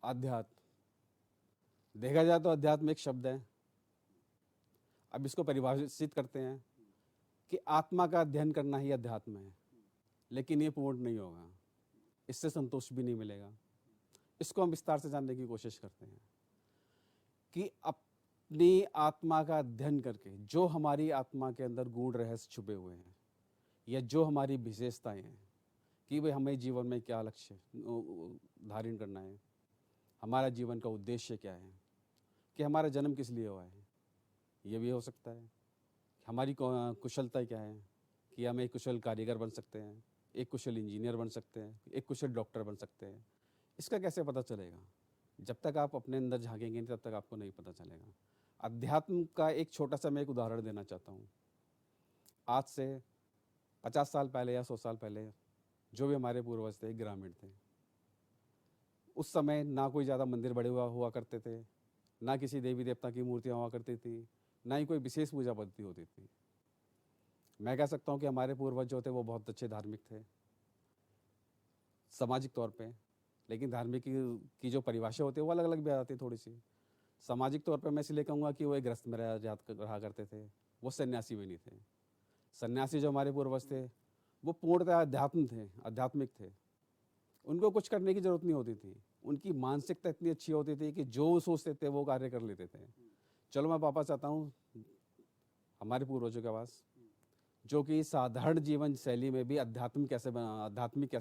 अध्यात्म, देखा जाए तो अध्यात्म एक शब्द है। अब इसको परिभाषित करते हैं कि आत्मा का अध्ययन करना ही अध्यात्म है, लेकिन ये पूर्ण नहीं होगा, इससे संतोष भी नहीं मिलेगा। इसको हम विस्तार से जानने की कोशिश करते हैं कि अपनी आत्मा का अध्ययन करके जो हमारी आत्मा के अंदर गूढ़ रहस्य छुपे हुए हैं, या जो हमारी विशेषताएं हैं कि भाई हमें जीवन में क्या लक्ष्य धारण करना है, हमारा जीवन का उद्देश्य क्या है, कि हमारा जन्म किस लिए हुआ है, ये भी हो सकता है। हमारी कुशलता क्या है कि हम एक कुशल कारीगर बन सकते हैं, एक कुशल इंजीनियर बन सकते हैं, एक कुशल डॉक्टर बन सकते हैं। इसका कैसे पता चलेगा? जब तक आप अपने अंदर झांकेंगे तब तक आपको नहीं पता चलेगा। अध्यात्म का एक छोटा सा मैं एक उदाहरण देना चाहता हूँ। आज से 50 साल पहले या 100 साल पहले जो भी हमारे पूर्वज थे ग्रामीण थे। उस समय ना कोई ज़्यादा मंदिर बड़े हुआ करते थे, ना किसी देवी देवता की मूर्तियाँ हुआ करती थी, ना ही कोई विशेष पूजा पद्धति होती थी। मैं कह सकता हूँ कि हमारे पूर्वज जो थे वो बहुत अच्छे धार्मिक थे सामाजिक तौर पे, लेकिन धार्मिक की जो परिभाषा होती है वो अलग अलग भी आती है थोड़ी सी। सामाजिक तौर पे मैं इसलिए कहूँगा कि वो एक गृहस्थ में रहा करते थे, वो सन्यासी भी नहीं थे। सन्यासी जो हमारे पूर्वज थे वो पूर्णतः आध्यात्मिक थे। उनको कुछ करने की जरूरत नहीं होती थी, उनकी मानसिकता इतनी अच्छी होती थी कि जो सोचते थे वो कार्य कर लेते थे। चलो मैं वापस आता हूँ हमारे पूर्वजों के पास, जो कि साधारण जीवन शैली में भी आध्यात्मिक कैसे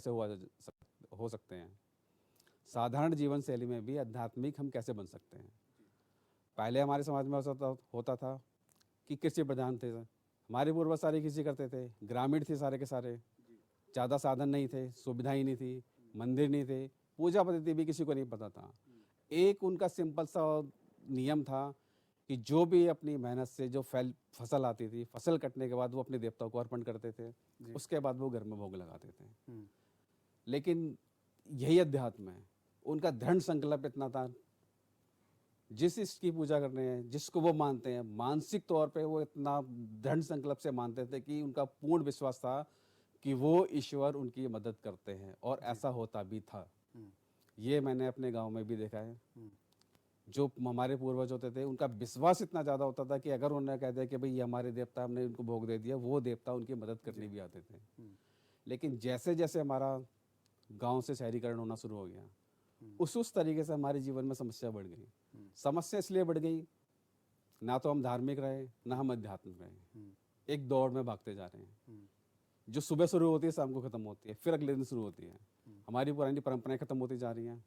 हो सकते हैं। साधारण जीवन शैली में भी आध्यात्मिक हम कैसे बन सकते हैं। पहले हमारे समाज में होता था कि कृषि प्रधान थे, हमारे पूर्वज सारे कृषि करते थे, ग्रामीण थे सारे के सारे, ज़्यादा साधन नहीं थे, सुविधाएं नहीं थी, मंदिर नहीं थे, पूजा पद्धति भी किसी को नहीं पता था। एक उनका सिंपल सा नियम था कि जो भी अपनी मेहनत से जो फसल आती थी, फसल कटने के बाद वो अपने देवताओं को अर्पण करते थे, उसके बाद वो घर में भोग लगाते थे। लेकिन यही अध्यात्म है। उनका दृढ़ संकल्प इतना था, जिस इसकी पूजा करने हैं, जिसको वो मानते हैं, मानसिक तौर पे वो इतना दृढ़ संकल्प से मानते थे कि उनका पूर्ण विश्वास था कि वो ईश्वर उनकी मदद करते हैं, और ऐसा होता भी था। ये मैंने अपने गांव में भी देखा है। जो हमारे पूर्वज होते थे उनका विश्वास इतना ज़्यादा होता था कि अगर उन्होंने कह दिया कि भाई ये हमारे देवता, हमने उनको भोग दे दिया, वो देवता उनकी मदद करने भी आते थे। लेकिन जैसे जैसे हमारा गांव से शहरीकरण होना शुरू हो गया, उस तरीके से हमारे जीवन में समस्या बढ़ गई। समस्या इसलिए बढ़ गई, ना तो हम धार्मिक रहे, ना हम अध्यात्मिक रहे, एक दौड़ में भागते जा रहे हैं। जो सुबह शुरू होती है शाम को खत्म होती है, फिर अगले दिन शुरू होती है। हमारी पुरानी परंपराएं खत्म होती जा रही हैं,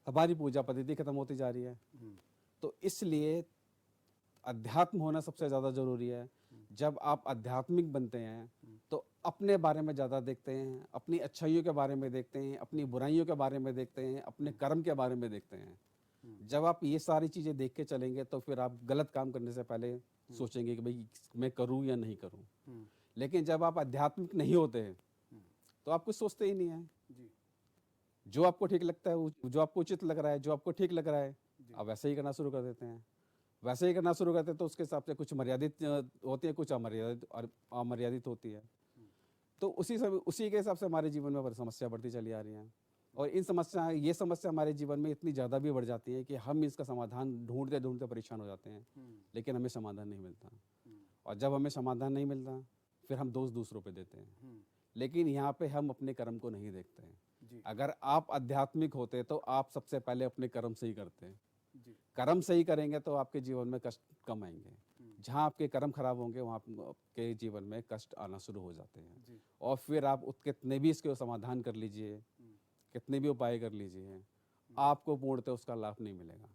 हमारी पूजा पद्धति खत्म होती जा रही है। तो इसलिए अध्यात्म होना सबसे ज़्यादा जरूरी है। जब आप आध्यात्मिक बनते हैं तो अपने बारे में ज़्यादा देखते हैं, अपनी अच्छाइयों के बारे में देखते हैं, अपनी बुराइयों के बारे में देखते हैं, अपने कर्म के बारे में देखते हैं। जब आप ये सारी चीज़ें देख के चलेंगे तो फिर आप गलत काम करने से पहले सोचेंगे कि भाई मैं करूँ या नहीं करूँ। लेकिन जब आप आध्यात्मिक नहीं होते हैं तो आप कुछ सोचते ही नहीं है। जो आपको ठीक लगता है, जो आपको उचित लग रहा है, जो आपको ठीक लग रहा है, आप वैसे ही करना शुरू कर देते हैं। वैसे ही करना शुरू करते हैं तो उसके हिसाब से कुछ मर्यादित होती है, कुछ अमर्यादित होती है। तो उसी के हिसाब से हमारे जीवन में समस्या बढ़ती चली आ रही है। और ये समस्या हमारे जीवन में इतनी ज़्यादा भी बढ़ जाती है कि हम इसका समाधान ढूंढते ढूंढते परेशान हो जाते हैं, लेकिन हमें समाधान नहीं मिलता। और जब हमें समाधान नहीं मिलता फिर हम दोष दूसरों पे देते हैं। लेकिन यहाँ पे हम अपने कर्म को नहीं देखते हैं। अगर आप आध्यात्मिक होते तो आप सबसे पहले अपने कर्म सही करते हैं। कर्म सही करेंगे तो आपके जीवन में कष्ट कम आएंगे। जहाँ आपके कर्म खराब होंगे वहाँ आपके जीवन में कष्ट आना शुरू हो जाते हैं। और फिर आप कितने भी इसके समाधान कर लीजिए, कितने भी उपाय कर लीजिए, आपको पूर्णतः उसका लाभ नहीं मिलेगा।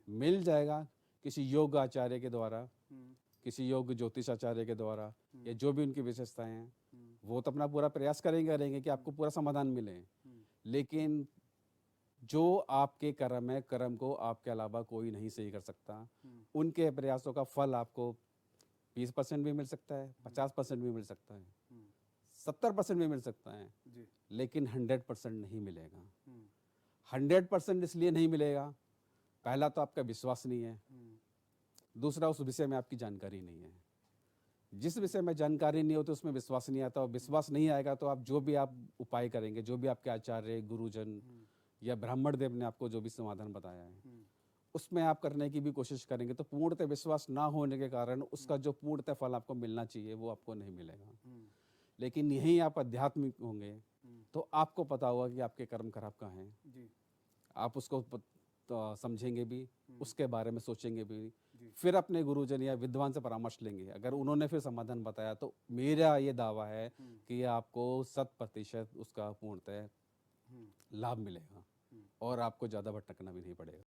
मिल जाएगा किसी योग आचार्य के द्वारा, किसी योग ज्योतिष आचार्य के द्वारा, या जो भी उनकी विशेषताएं हैं, वो तो अपना पूरा प्रयास करेंगे कि आपको पूरा समाधान मिले। लेकिन जो आपके कर्म है, कर्म को आपके अलावा कोई नहीं सही कर सकता। उनके प्रयासों का फल आपको 20% भी मिल सकता है, 50% भी मिल सकता है, 70% भी मिल सकता है, लेकिन 100% नहीं मिलेगा। 100% इसलिए नहीं मिलेगा, पहला तो आपका विश्वास नहीं है, दूसरा उस विषय में आपकी जानकारी नहीं है। जिस विषय में जानकारी नहीं होती उसमें विश्वास नहीं आता, और विश्वास नहीं आएगा तो आप जो भी आप उपाय करेंगे, जो भी आपके आचार्य, गुरुजन या ब्राह्मण देव ने आपको जो भी समाधान बताया है उसमें आप करने की भी कोशिश करेंगे तो पूर्णतः विश्वास ना होने के कारण उसका जो पूर्णतः फल आपको मिलना चाहिए वो आपको नहीं मिलेगा। लेकिन यहीं आप आध्यात्मिक होंगे तो आपको पता होगा कि आपके कर्म खराब कहाँ हैं जी। आप उसको तो समझेंगे भी, उसके बारे में सोचेंगे भी, फिर अपने गुरुजन या विद्वान से परामर्श लेंगे। अगर उन्होंने फिर समाधान बताया तो मेरा ये दावा है कि आपको 100% उसका पूर्णतः लाभ मिलेगा और आपको ज़्यादा भटकना भी नहीं पड़ेगा।